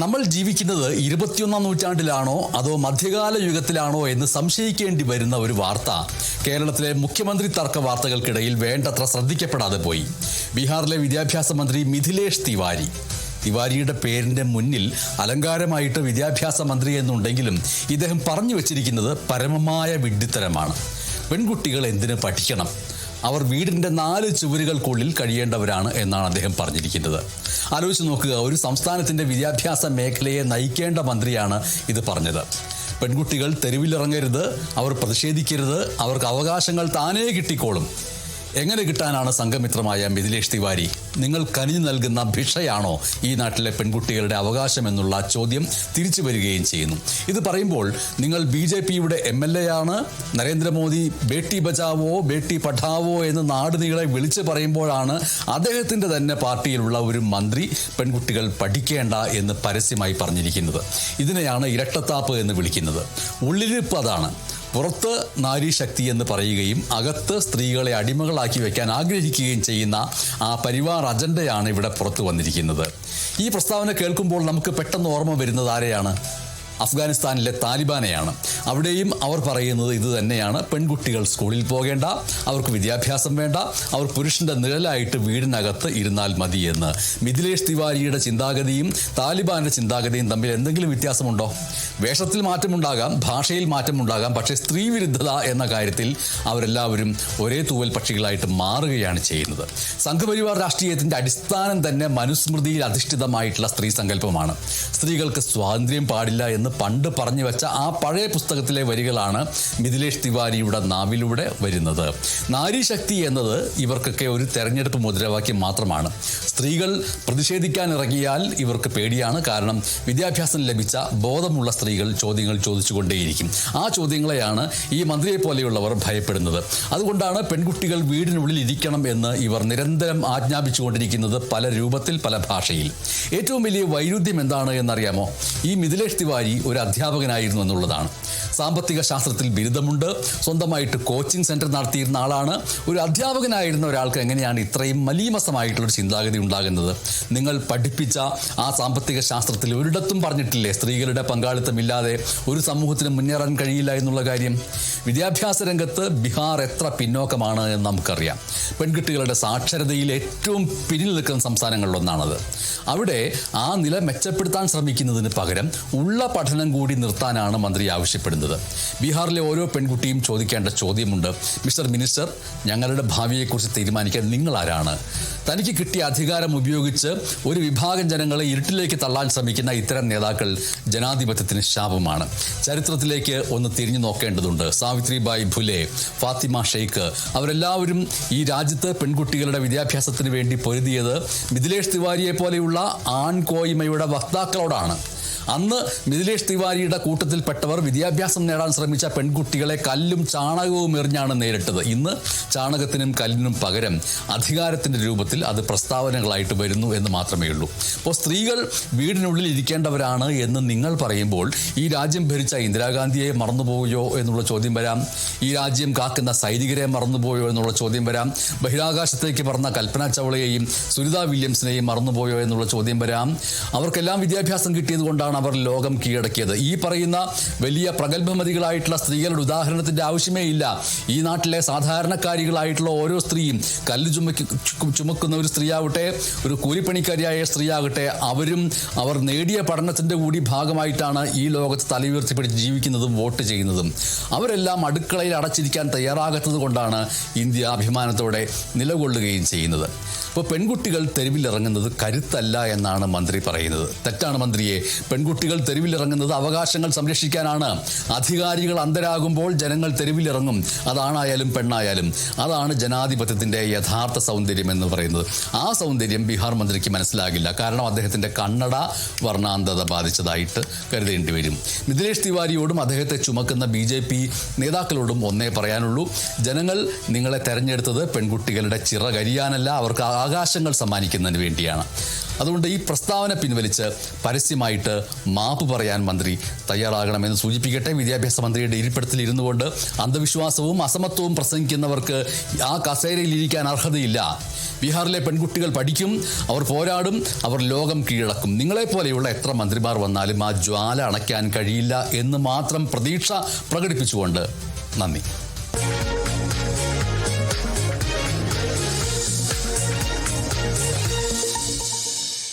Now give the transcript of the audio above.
നമ്മൾ ജീവിക്കുന്നത് 21-ാം നൂറ്റാണ്ടിലാണോ അതോ മധ്യകാല യുഗത്തിലാണോ എന്ന് സംശയിക്കേണ്ടി വരുന്ന ഒരു വാർത്ത കേരളത്തിലെ മുഖ്യമന്ത്രി തർക്ക വാർത്തകൾക്കിടയിൽ വേണ്ടത്ര ശ്രദ്ധിക്കപ്പെടാതെ പോയി. ബീഹാറിലെ വിദ്യാഭ്യാസ മന്ത്രി മിഥിലേഷ് തിവാരിയുടെ പേരിൻ്റെ മുന്നിൽ അലങ്കാരമായിട്ട് വിദ്യാഭ്യാസ മന്ത്രി എന്നുണ്ടെങ്കിലും ഇദ്ദേഹം പറഞ്ഞു വച്ചിരിക്കുന്നത് പരമമായ വിഡ്ഢിത്തരമാണ്. പെൺകുട്ടികൾ എന്തിനു പഠിക്കണം, അവർ വീടിൻ്റെ 4 ചുവരുകൾക്കുള്ളിൽ കഴിയേണ്ടവരാണ് എന്നാണ് അദ്ദേഹം പറഞ്ഞിരിക്കുന്നത്. ആലോചിച്ച് നോക്കുക, ഒരു സംസ്ഥാനത്തിൻ്റെ വിദ്യാഭ്യാസ മേഖലയെ നയിക്കേണ്ട മന്ത്രിയാണ് ഇത് പറഞ്ഞത്. പെൺകുട്ടികൾ തെരുവിലിറങ്ങരുത്, അവർ പ്രതിഷേധിക്കരുത്, അവർക്ക് അവകാശങ്ങൾ താനേ കിട്ടിക്കോളും. എങ്ങനെ കിട്ടാനാണ് സംഘമിത്രമായ മിഥിലേഷ് തിവാരി? നിങ്ങൾ കനിഞ്ഞു നൽകുന്ന ഭിക്ഷയാണോ ഈ നാട്ടിലെ പെൺകുട്ടികളുടെ അവകാശം എന്നുള്ള ചോദ്യം തിരിച്ചു വരികയും ചെയ്യുന്നു. ഇത് പറയുമ്പോൾ നിങ്ങൾ BJPയുടെ MLA ആണ്, നരേന്ദ്രമോദി ബേട്ടി ബച്ചാവോ ബേട്ടി പഠാവോ എന്ന് നാടുനീളെ വിളിച്ചു പറയുമ്പോഴാണ് അദ്ദേഹത്തിൻ്റെ തന്നെ പാർട്ടിയിലുള്ള ഒരു മന്ത്രി പെൺകുട്ടികൾ പഠിക്കേണ്ട എന്ന് പരസ്യമായി പറഞ്ഞിരിക്കുന്നത്. ഇതിനെയാണ് ഇരട്ടത്താപ്പ് എന്ന് വിളിക്കുന്നത്. ഉള്ളിലിപ്പ് അതാണ്. പുറത്ത് നാരീശക്തി എന്ന് പറയുകയും അകത്ത് സ്ത്രീകളെ അടിമകളാക്കി വയ്ക്കാൻ ആഗ്രഹിക്കുകയും ചെയ്യുന്ന ആ പരിവാർ അജണ്ടയാണ് ഇവിടെ പുറത്തു വന്നിരിക്കുന്നത്. ഈ പ്രസ്താവന കേൾക്കുമ്പോൾ നമുക്ക് പെട്ടെന്ന് ഓർമ്മ വരുന്നത് ആരെയാണ്? അഫ്ഗാനിസ്ഥാനിലെ താലിബാനെയാണ്. അവിടെയും അവർ പറയുന്നത് ഇത് തന്നെയാണ്. പെൺകുട്ടികൾ സ്കൂളിൽ പോകേണ്ട, അവർക്ക് വിദ്യാഭ്യാസം വേണ്ട, അവർ പുരുഷന്റെ നിഴലായിട്ട് വീടിനകത്ത് ഇരുന്നാൽ മതി എന്ന്. മിഥിലേഷ് തിവാരിയുടെ ചിന്താഗതിയും താലിബാന്റെ ചിന്താഗതിയും തമ്മിൽ എന്തെങ്കിലും വ്യത്യാസമുണ്ടോ? വേഷത്തിൽ മാറ്റമുണ്ടാകാം, ഭാഷയിൽ മാറ്റമുണ്ടാകാം, പക്ഷേ സ്ത്രീ വിരുദ്ധത എന്ന കാര്യത്തിൽ അവരെല്ലാവരും ഒരേ തൂവൽ പക്ഷികളായിട്ട് മാറുകയാണ് ചെയ്യുന്നത്. സംഘപരിവാർ രാഷ്ട്രീയത്തിന്റെ അടിസ്ഥാനം തന്നെ മനുസ്മൃതിയിൽ അധിഷ്ഠിതമായിട്ടുള്ള സ്ത്രീ സങ്കല്പമാണ്. സ്ത്രീകൾക്ക് സ്വാതന്ത്ര്യം പാടില്ല എന്ന് പണ്ട് പറഞ്ഞു വെച്ച ആ പഴയ പുസ്തകത്തിലെ വരികളാണ് മിഥിലേഷ് തിവാരിയുടെ നാവിലൂടെ വരുന്നത്. നാരീശക്തി എന്നത് ഇവർക്കൊക്കെ ഒരു തെരഞ്ഞെടുപ്പ് മുദ്രാവാക്യം മാത്രമാണ്. സ്ത്രീകൾ പ്രതിഷേധിക്കാൻ ഇറങ്ങിയാൽ ഇവർക്ക് പേടിയാണ്. കാരണം വിദ്യാഭ്യാസം ലഭിച്ച ബോധമുള്ള സ്ത്രീകൾ ചോദ്യങ്ങൾ ചോദിച്ചുകൊണ്ടേയിരിക്കും. ആ ചോദ്യങ്ങളെയാണ് ഈ മന്ത്രിയെ പോലെയുള്ളവർ ഭയപ്പെടുന്നത്. അതുകൊണ്ടാണ് പെൺകുട്ടികൾ വീടിനുള്ളിൽ ഇരിക്കണം എന്ന് ഇവർ നിരന്തരം ആജ്ഞാപിച്ചുകൊണ്ടിരിക്കുന്നത്, പല രൂപത്തിൽ, പല ഭാഷയിൽ. ഏറ്റവും വലിയ വൈരുദ്ധ്യം എന്താണ് എന്നറിയാമോ? ഈ മിഥിലേഷ് തിവാരി ഒരു അധ്യാപകനായിരുന്നു എന്നുള്ളതാണ്. സാമ്പത്തിക ശാസ്ത്രത്തിൽ ബിരുദമുണ്ട്, സ്വന്തമായിട്ട് കോച്ചിങ് സെന്റർ നടത്തിയിരുന്ന ആളാണ്. ഒരു അധ്യാപകനായിരുന്ന ഒരാൾക്ക് എങ്ങനെയാണ് ഇത്രയും മലീമസമായിട്ടുള്ളൊരു ചിന്താഗതി ഉണ്ടാകുന്നത്? നിങ്ങൾ പഠിപ്പിച്ച ആ സാമ്പത്തിക ശാസ്ത്രത്തിൽ ഒരിടത്തും പറഞ്ഞിട്ടില്ലേ സ്ത്രീകളുടെ പങ്കാളിത്തമില്ലാതെ ഒരു സമൂഹത്തിന് മുന്നേറാൻ കഴിയില്ല എന്നുള്ള കാര്യം? വിദ്യാഭ്യാസ രംഗത്ത് ബീഹാർ എത്ര പിന്നോക്കമാണ് എന്ന് നമുക്കറിയാം. പെൺകുട്ടികളുടെ സാക്ഷരതയിൽ ഏറ്റവും പിന്നിൽ നിൽക്കുന്ന സംസ്ഥാനങ്ങളിലൊന്നാണത്. അവിടെ ആ നില മെച്ചപ്പെടുത്താൻ ശ്രമിക്കുന്നതിന് പകരം ഉള്ള പഠനം കൂടി നിർത്താനാണ് മന്ത്രി ആവശ്യപ്പെടുന്നത്. ബീഹാറിലെ ഓരോ പെൺകുട്ടിയും ചോദിക്കേണ്ട ചോദ്യമുണ്ട്, മിസ്റ്റർ മിനിസ്റ്റർ, ഞങ്ങളുടെ ഭാവിയെക്കുറിച്ച് തീരുമാനിക്കാൻ നിങ്ങൾ ആരാണ്? തനിക്ക് കിട്ടിയ അധികാരം ഉപയോഗിച്ച് ഒരു വിഭാഗം ജനങ്ങളെ ഇരുട്ടിലേക്ക് തള്ളാൻ ശ്രമിക്കുന്ന ഇത്തരം നേതാക്കൾ ജനാധിപത്യത്തിന് ശാപമാണ്. ചരിത്രത്തിലേക്ക് ഒന്ന് തിരിഞ്ഞു നോക്കേണ്ടതുണ്ട്. സാവിത്രിബായി ഫുലെ, ഫാത്തിമ ഷെയ്ഖ്, അവരെല്ലാവരും ഈ രാജ്യത്ത് പെൺകുട്ടികളുടെ വിദ്യാഭ്യാസത്തിന് വേണ്ടി പൊരുതിയത് മിഥിലേഷ് തിവാരിയെ പോലെയുള്ള ആൺകോയ്മയുടെ വക്താക്കളോടാണ്. അന്ന് മിഥിലേഷ് തിവാരിയുടെ കൂട്ടത്തിൽപ്പെട്ടവർ വിദ്യാഭ്യാസം നേടാൻ ശ്രമിച്ച പെൺകുട്ടികളെ കല്ലും ചാണകവും എറിഞ്ഞാണ് നേരിട്ടത്. ഇന്ന് ചാണകത്തിനും കല്ലിനും പകരം അധികാരത്തിൻ്റെ രൂപത്തിൽ അത് പ്രസ്താവനകളായിട്ട് വരുന്നു എന്ന് മാത്രമേ ഉള്ളൂ. അപ്പോൾ സ്ത്രീകൾ വീടിനുള്ളിൽ ഇരിക്കേണ്ടവരാണ് എന്ന് നിങ്ങൾ പറയുമ്പോൾ ഈ രാജ്യം ഭരിച്ച ഇന്ദിരാഗാന്ധിയെ മറന്നുപോയോ എന്നുള്ള ചോദ്യം വരാം. ഈ രാജ്യം കാക്കുന്ന സൈനികരെ മറന്നുപോയോ എന്നുള്ള ചോദ്യം വരാം. ബഹിരാകാശത്തേക്ക് പറന്ന കൽപ്പന ചൗളയെയും സുനിത വില്യംസിനെയും മറന്നുപോയോ എന്നുള്ള ചോദ്യം വരാം. അവർക്കെല്ലാം വിദ്യാഭ്യാസം കിട്ടിയത് കൊണ്ടാണ് അവർ ലോകം കീഴടക്കിയത്. ഈ പറയുന്ന വലിയ പ്രഗത്ഭമതികളായിട്ടുള്ള സ്ത്രീകളുടെ ഉദാഹരണത്തിൻ്റെ ആവശ്യമേ ഇല്ല. ഈ നാട്ടിലെ സാധാരണക്കാരികളായിട്ടുള്ള ഓരോ സ്ത്രീയും, കല്ല് ചുമക്കുന്ന ഒരു സ്ത്രീയാവട്ടെ, ഒരു കൂലിപ്പണിക്കാരിയായ സ്ത്രീയാകട്ടെ, അവർ നേടിയ പഠനത്തിൻ്റെ കൂടി ഭാഗമായിട്ടാണ് ഈ ലോകത്ത് തലയുയർത്തിപ്പിടിച്ച് ജീവിക്കുന്നതും വോട്ട് ചെയ്യുന്നതും. അവരെല്ലാം അടുക്കളയിൽ അടച്ചിരിക്കാൻ തയ്യാറാകാത്തത് കൊണ്ടാണ് ഇന്ത്യ അഭിമാനത്തോടെ നിലകൊള്ളുകയും ചെയ്യുന്നത്. അപ്പോൾ പെൺകുട്ടികൾ തെരുവിലിറങ്ങുന്നത് കരുത്തല്ല എന്നാണ് മന്ത്രി പറയുന്നത്. തെറ്റാണ് മന്ത്രിയെ. പെൺകുട്ടികൾ തെരുവിലിറങ്ങുന്നത് അവകാശങ്ങൾ സംരക്ഷിക്കാനാണ്. അധികാരികൾ അന്ധരാകുമ്പോൾ ജനങ്ങൾ തെരുവിലിറങ്ങും. അതാണായാലും പെണ്ണായാലും. അതാണ് ജനാധിപത്യത്തിൻ്റെ യഥാർത്ഥ സൗന്ദര്യം എന്ന് പറയുന്നത്. ആ സൗന്ദര്യം ബീഹാർ മന്ത്രിക്ക് മനസ്സിലാകില്ല. കാരണം അദ്ദേഹത്തിൻ്റെ കണ്ണട വർണ്ണാന്തത ബാധിച്ചതായിട്ട് കരുതേണ്ടി വരും. മിഥിലേഷ് തിവാരിയോടും അദ്ദേഹത്തെ ചുമക്കുന്ന BJP നേതാക്കളോടും ഒന്നേ പറയാനുള്ളൂ, ജനങ്ങൾ നിങ്ങളെ തെരഞ്ഞെടുത്തത് പെൺകുട്ടികളുടെ ചിറകരിയാനല്ല, അവർക്ക് ആകാശങ്ങൾ സമ്മാനിക്കുന്നതിന് വേണ്ടിയാണ്. അതുകൊണ്ട് ഈ പ്രസ്താവന പിൻവലിച്ച് പരസ്യമായിട്ട് മാപ്പ് പറയാൻ മന്ത്രി തയ്യാറാകണമെന്ന് സൂചിപ്പിക്കട്ടെ. വിദ്യാഭ്യാസ മന്ത്രിയുടെ ഇരിപ്പിടത്തിൽ ഇരുന്നു കൊണ്ട് അന്ധവിശ്വാസവും അസമത്വവും പ്രസംഗിക്കുന്നവർക്ക് ആ കസേരയിൽ ഇരിക്കാൻ അർഹതയില്ല. ബീഹാറിലെ പെൺകുട്ടികൾ പഠിക്കും, അവർ പോരാടും, അവർ ലോകം കീഴടക്കും. നിങ്ങളെപ്പോലെയുള്ള എത്ര മന്ത്രിമാർ വന്നാലും ആ ജ്വാല അണയ്ക്കാൻ കഴിയില്ല എന്ന് മാത്രം പ്രതീക്ഷ പ്രകടിപ്പിച്ചുകൊണ്ട് നന്ദി.